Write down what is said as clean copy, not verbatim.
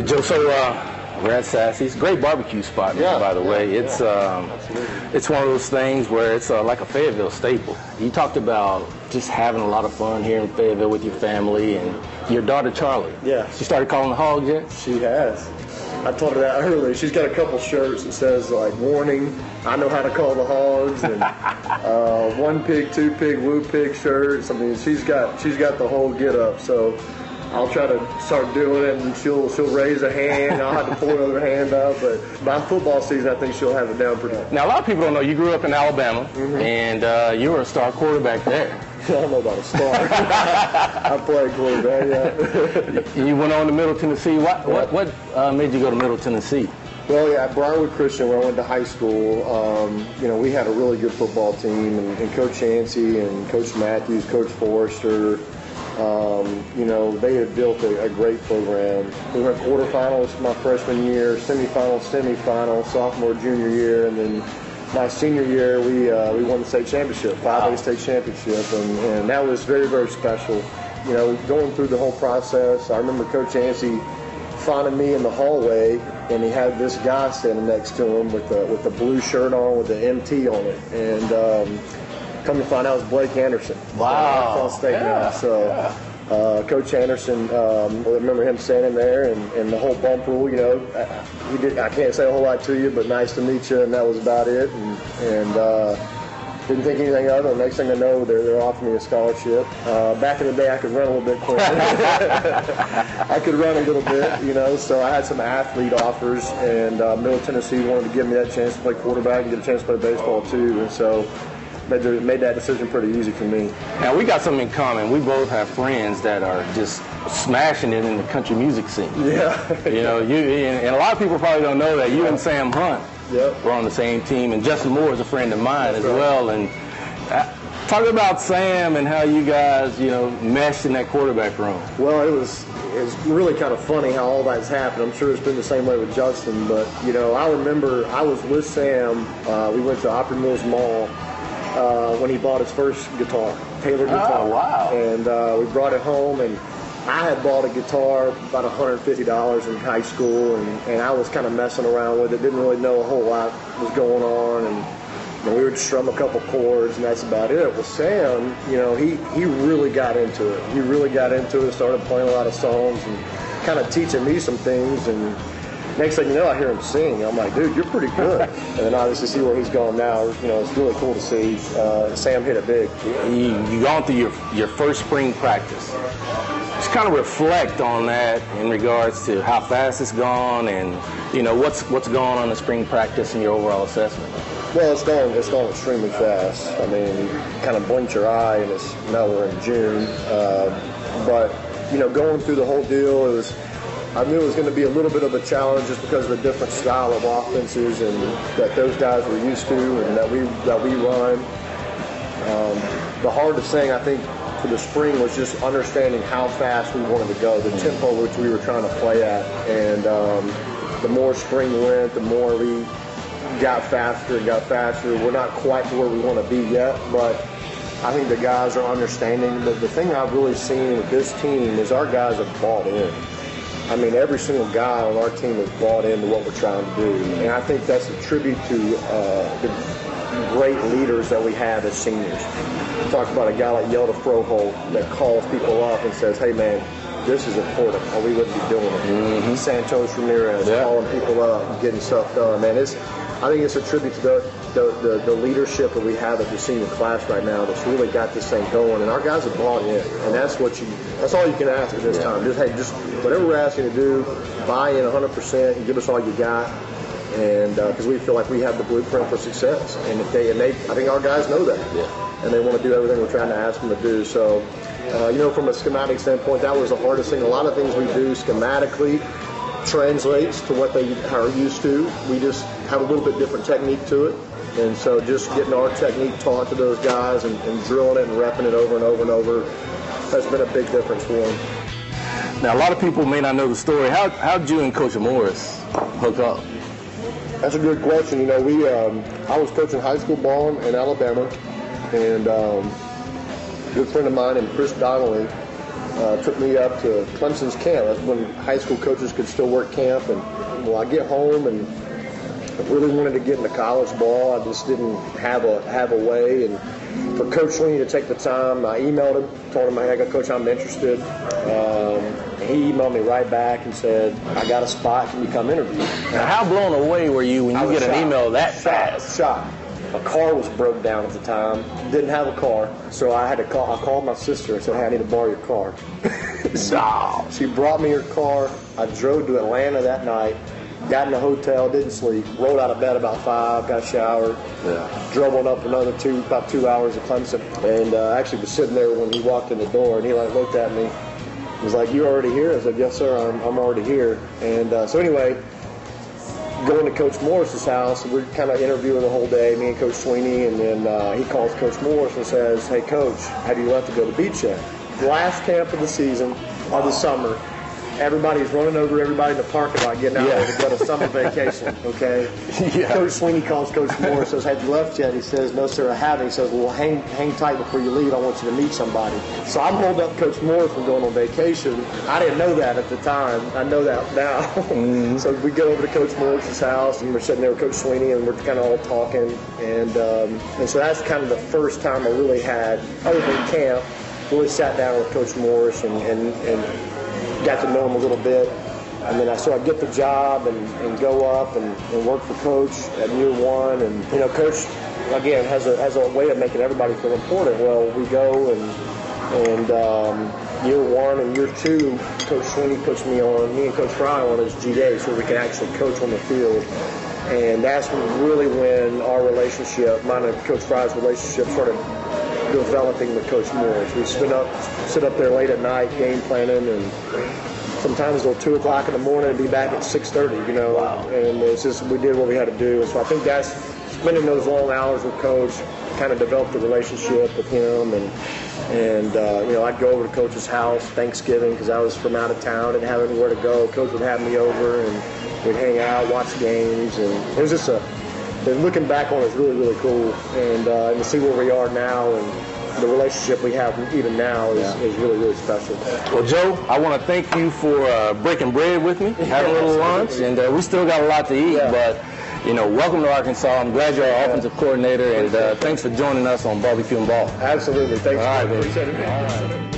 Joe, so we're at Sassy's. Great barbecue spot, man, by the way. It's one of those things where it's like a Fayetteville staple. You talked about just having a lot of fun here in Fayetteville with your family and your daughter, Charlie. Yeah. She started calling the hogs yet? She has. I told her that earlier. She's got a couple shirts that says, like, warning, I know how to call the hogs, and one pig, two pig, woo pig shirts. I mean, she's got the whole get up. So I'll try to start doing it, and she'll raise a hand. I'll have to pull another hand up. But by football season, I think she'll have it down pretty. Now, a lot of people don't know you grew up in Alabama, and you were a star quarterback there. I don't know about a star. I played quarterback, yeah. You went on to Middle Tennessee. What made you go to Middle Tennessee? Well, yeah, at Briarwood Christian, where I went to high school, we had a really good football team, and Coach Yancey and Coach Matthews, Coach Forrester, they had built a great program. We went quarterfinals my freshman year, semifinals, sophomore, junior year, and then my senior year, we won the state championship, 5A state championship, and that was very, very special. Going through the whole process, I remember Coach Yancey finding me in the hallway, and he had this guy standing next to him with the blue shirt on with the MT on it, and come to find out it was Blake Anderson. Wow. Coach Anderson, I remember him standing there, and the whole bump rule, I can't say a whole lot to you, but nice to meet you, and that was about it. And didn't think anything of it. The next thing I know, they're offering me a scholarship. Back in the day, I could run a little bit quicker. I could run a little bit, so I had some athlete offers, and Middle Tennessee wanted to give me that chance to play quarterback and get a chance to play baseball too, and so made that decision pretty easy for me. Now, we got something in common. We both have friends that are just smashing it in the country music scene. Yeah. And a lot of people probably don't know that you and Sam Hunt were on the same team, and Justin Moore is a friend of mine as well. And talk about Sam and how you guys, meshed in that quarterback room. Well, it's really kind of funny how all that's happened. I'm sure it's been the same way with Justin, but, I remember I was with Sam. We went to Opry Mills Mall when he bought his first guitar, Taylor guitar. Oh, wow. And we brought it home, and I had bought a guitar about $150 in high school, and I was kind of messing around with it, didn't really know a whole lot was going on, and we would strum a couple chords, and that's about it. Well, Sam, he really got into it. He really got into it, started playing a lot of songs and kind of teaching me some things, and next thing you know, I hear him sing. I'm like, dude, you're pretty good. And then obviously see where he's going now. It's really cool to see. Sam hit it big. You gone through your first spring practice. Just kind of reflect on that in regards to how fast it's gone, and what's going on in the spring practice and your overall assessment. Well, it's gone extremely fast. I mean, you kind of blinked your eye, and now we're in June. But going through the whole deal, I knew it was going to be a little bit of a challenge just because of the different style of offenses and that those guys were used to and that we run. The hardest thing, I think, for the spring was just understanding how fast we wanted to go, the tempo which we were trying to play at. And the more spring went, the more we got faster and got faster. We're not quite to where we want to be yet, but I think the guys are understanding. The thing I've really seen with this team is our guys have bought in. I mean, every single guy on our team has bought into what we're trying to do. And I think that's a tribute to the great leaders that we have as seniors. Talk about a guy like Yelda Froholt that calls people up and says, hey, man, this is important, or we wouldn't be doing it. Santos Ramirez calling people up and getting stuff done. Man, I think it's a tribute to the leadership that we have at the senior class right now that's really got this thing going, and our guys have bought in, and that's all you can ask at this time. Just whatever we're asking you to do, buy in 100% and give us all you got, and because we feel like we have the blueprint for success, and I think our guys know that, and they want to do everything we're trying to ask them to do. So, from a schematic standpoint, that was the hardest thing. A lot of things we do schematically translates to what they are used to. We just have a little bit different technique to it. And so just getting our technique taught to those guys and drilling it and repping it over and over and over has been a big difference for them. Now, a lot of people may not know the story. How'd you and Coach Morris hook up? That's a good question. I was coaching high school ball in Alabama, and a good friend of mine named Chris Donnelly took me up to Clemson's camp. That's when high school coaches could still work camp. And well, I get home and I really wanted to get into college ball. I just didn't have a way. And for Coach Sweeney to take the time, I emailed him, told him, "Hey, Coach, I'm interested." He emailed me right back and said, "I got a spot. Can you come interview?" Now, how blown away were you when you get an email that fast? Shocked. My car was broke down at the time. Didn't have a car, so I had to call. I called my sister and said, "Hey, I need to borrow your car." So she brought me her car. I drove to Atlanta that night. Got in the hotel, didn't sleep. Rolled out of bed about 5. Got showered. Drove on up another about 2 hours to Clemson, and actually was sitting there when he walked in the door, and he looked at me. He was like, "You already here?" I said, "Yes, sir. I'm already here." And so anyway, going to Coach Morris's house, we're kind of interviewing the whole day, me and Coach Sweeney, and then he calls Coach Morris and says, "Hey, Coach, have you left to go to beach yet?" Last camp of the season, of the summer, everybody's running over everybody in the parking lot getting out there to go to summer vacation, okay? Coach Sweeney calls Coach Morris, says, "Have you left yet?" He says, "No, sir, I haven't." He says, "Well, hang tight before you leave. I want you to meet somebody." So I'm holding up Coach Morris from going on vacation. I didn't know that at the time. I know that now. So we go over to Coach Morris's house, and we're sitting there with Coach Sweeney, and we're kind of all talking. And so that's kind of the first time I really had, other than camp, really sat down with Coach Morris and got to know him a little bit. And then I get the job and go up and work for Coach at year one. And, Coach, again, has a way of making everybody feel important. Well, we go and year one and year two, Coach Sweeney puts me and Coach Fry on as GA so we can actually coach on the field. And that's really when our relationship, mine and Coach Fry's relationship, started developing with Coach Morris. We sit up there late at night, game planning, and sometimes till 2 o'clock in the morning and be back at 6:30. Wow. And it's just we did what we had to do. And so I think that's spending those long hours with Coach kind of developed a relationship with him. And I'd go over to Coach's house Thanksgiving because I was from out of town, didn't have anywhere to go. Coach would have me over and we'd hang out, watch games, and it was just looking back on it, it's really, really cool. And to see where we are now and the relationship we have even now is really, really special. Well, Joe, I want to thank you for breaking bread with me, having a little lunch, and we still got a lot to eat, but, welcome to Arkansas. I'm glad you're our offensive coordinator, and thanks for joining us on BBQ Ball. Absolutely. Thanks. All right, baby. Appreciate it. All right.